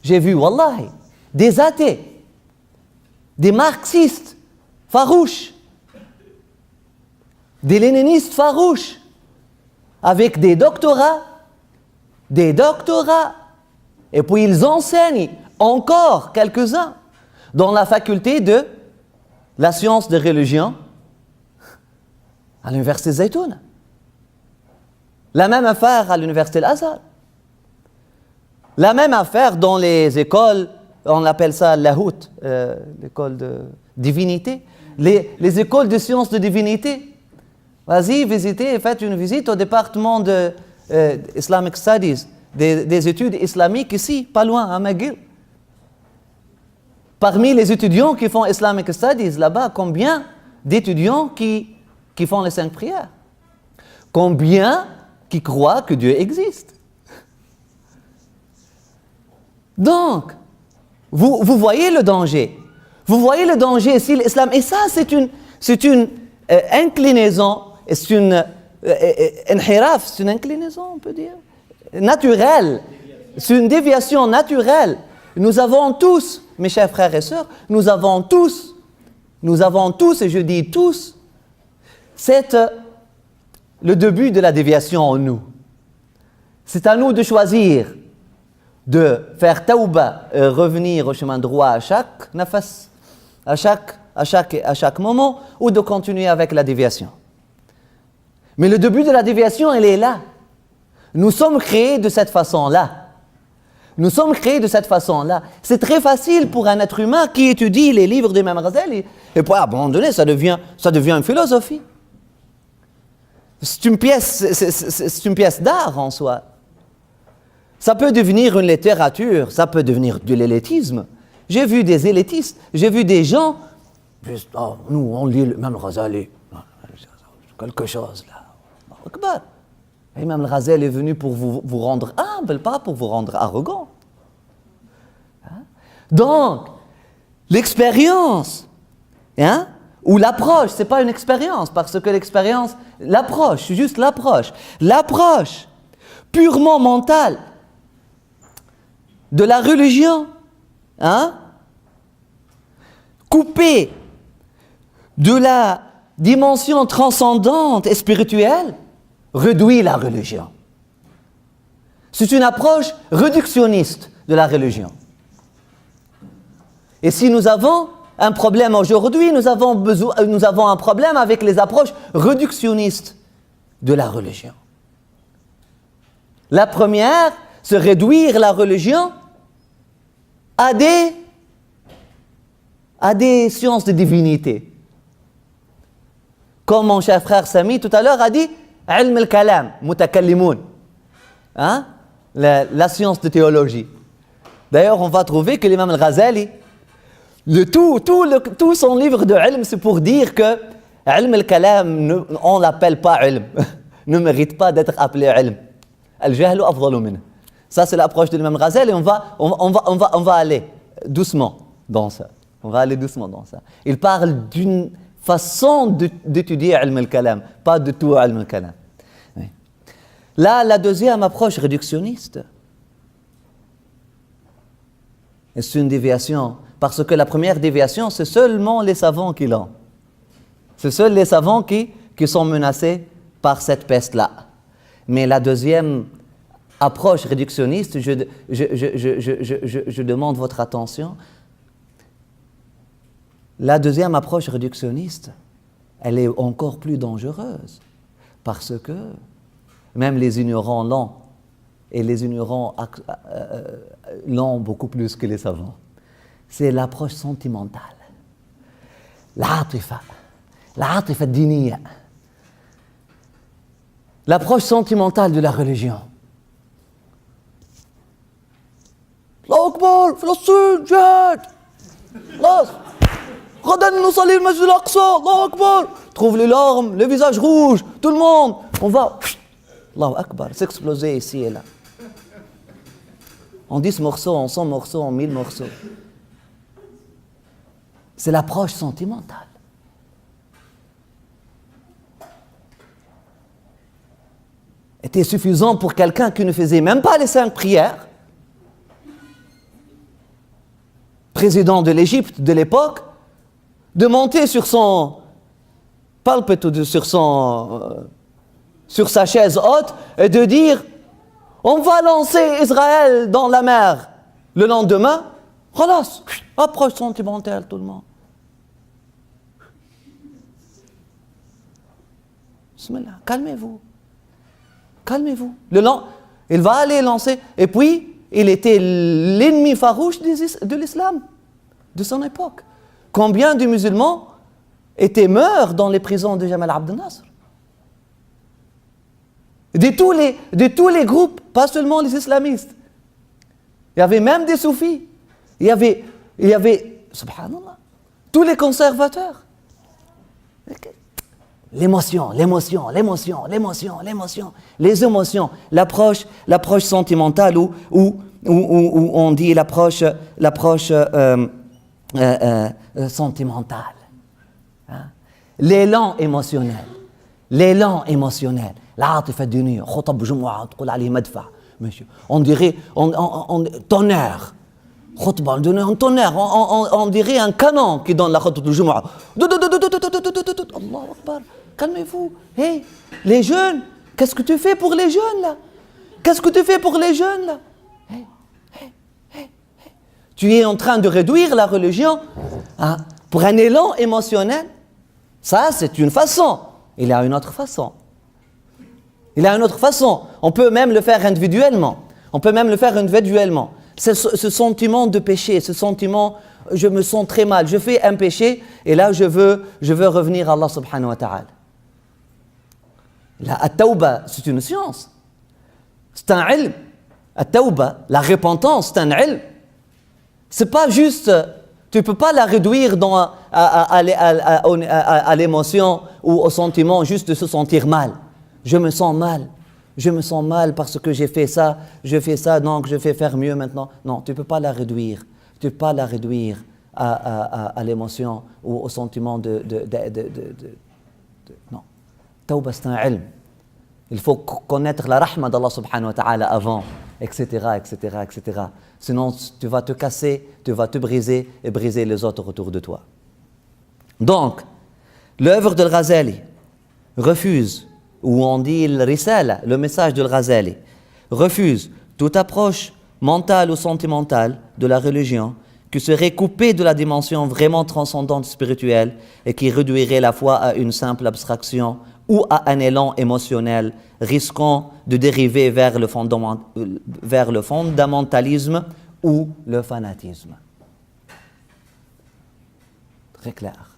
J'ai vu, wallahi, des athées, des marxistes farouches, des léninistes farouches, avec des doctorats, et puis ils enseignent encore quelques-uns dans la faculté de la science de religion à l'université Zaytouna. La même affaire à l'université Al-Azhar. La même affaire dans les écoles, on appelle ça l'Ahout, l'école de divinité, les écoles de sciences de divinité. Vas-y, visitez, faites une visite au département de Islamic Studies, des études islamiques ici, pas loin, à McGill. Parmi les étudiants qui font Islamic Studies là-bas, combien d'étudiants qui font les 5 prières? Combien qui croient que Dieu existe? Donc, vous voyez le danger. Vous voyez le danger ici, l'islam. Et ça, c'est une inclinaison, c'est une inhiraf, c'est une inclinaison, on peut dire, naturelle. C'est une déviation naturelle. Nous avons tous, mes chers frères et sœurs, nous avons tous, et je dis tous, le début de la déviation en nous. C'est à nous de choisir de faire tawba, revenir au chemin droit à chaque nafas, à chaque moment, ou de continuer avec la déviation. Mais le début de la déviation, elle est là. Nous sommes créés de cette façon-là. C'est très facile pour un être humain qui étudie les livres d'Imam Ghazali, et puis à un moment donné, ça devient une philosophie. C'est une pièce d'art en soi. Ça peut devenir une littérature, ça peut devenir de l'élitisme. J'ai vu des élitistes, j'ai vu des gens, nous on lit l'Imam Ghazali, quelque chose là. Akbar. Imam Ghazali est venu pour vous rendre humble, pas pour vous rendre arrogant. Donc, l'expérience, ou l'approche, c'est pas une expérience, parce que l'approche purement mentale de la religion, coupée de la dimension transcendante et spirituelle, réduit la religion. C'est une approche réductionniste de la religion. Et si nous avons un problème aujourd'hui, nous avons un problème avec les approches réductionnistes de la religion. La première, c'est réduire la religion à des sciences de divinité. Comme mon cher frère Sami tout à l'heure a dit, ilm al-kalam, mutakallimun, la science de théologie. D'ailleurs, on va trouver que l'imam al-Ghazali, tout son livre de ilm, c'est pour dire que ilm al-kalam, on l'appelle pas ilm, ne mérite pas d'être appelé ilm. Al-jahlu afdalu minhu. Ça, c'est l'approche de l'imam al-Ghazali. On va aller doucement dans ça. Il parle d'une façon d'étudier ilm al-kalam, pas de tout ilm al-kalam. Oui. Là, la deuxième approche réductionniste, c'est une déviation, parce que la première déviation, c'est seulement les savants qui l'ont. C'est seuls les savants qui sont menacés par cette peste-là. Mais la deuxième approche réductionniste, je demande votre attention. La deuxième approche réductionniste, elle est encore plus dangereuse, parce que même les ignorants l'ont, et les ignorants l'ont beaucoup plus que les savants. C'est l'approche sentimentale. L'atifa diniya. L'approche sentimentale de la religion. Allahu Akbar, Palestine, jihad. غدا نصلي المسجد الأقصى الله أكبر. Trouve les larmes, les visages rouges, tout le monde. On va, Allahu Akbar, s'exploser ici et là. En 10 morceaux, en 100 morceaux, en 1000 morceaux. C'est l'approche sentimentale. Était suffisant pour quelqu'un qui ne faisait même pas les 5 prières président de l'Égypte de l'époque, de monter sur son pulpit ou sur sa chaise haute et de dire on va lancer Israël dans la mer. Le lendemain, relax, approche sentimentale tout le monde. Bismillah, calmez-vous. Calmez-vous. Il va aller lancer. Et puis, il était l'ennemi farouche de l'islam, de son époque. Combien de musulmans meurent dans les prisons de Jamal Abdel Nasser? De tous les groupes, pas seulement les islamistes. Il y avait même des soufis. Il y avait, subhanallah, tous les conservateurs. L'émotion, les émotions, l'approche sentimentale où on dit l'approche sentimentale. Hein? L'élan émotionnel. العاطفة الدينية خطب جمعة تقول عليه مدفع monsieur on dirait tonnerre خطبة un tonnerre on dirait un canon qui donne la خطبة الجمعة الله أكبر calmez-vous hey les jeunes qu'est-ce que tu fais pour les jeunes là tu es en train de réduire la religion hein, pour un élan émotionnel. Ça c'est une façon. Il y a une autre façon. On peut même le faire individuellement. Ce sentiment de péché, ce sentiment, je me sens très mal, je fais un péché et là je veux revenir à Allah subhanahu wa ta'ala. La at-tawba, c'est une science. C'est un ilm. At-tawba, la repentance, c'est un ilm. C'est pas juste, tu peux pas la réduire à l'émotion ou au sentiment juste de se sentir mal. Je me sens mal parce que j'ai fait ça, donc je vais faire mieux maintenant. Non, tu ne peux pas la réduire. À l'émotion ou au sentiment non. Tawba, c'est un ilm. Il faut connaître la rahma d'Allah subhanahu wa ta'ala avant, etc. Sinon, tu vas te casser, tu vas te briser et briser les autres autour de toi. Donc, l'œuvre de Al-Ghazali refuse, ou on dit le message de Al-Ghazali, refuse toute approche mentale ou sentimentale de la religion qui serait coupée de la dimension vraiment transcendante spirituelle et qui réduirait la foi à une simple abstraction ou à un élan émotionnel, risquant de dériver vers le fondamentalisme ou le fanatisme. Très clair.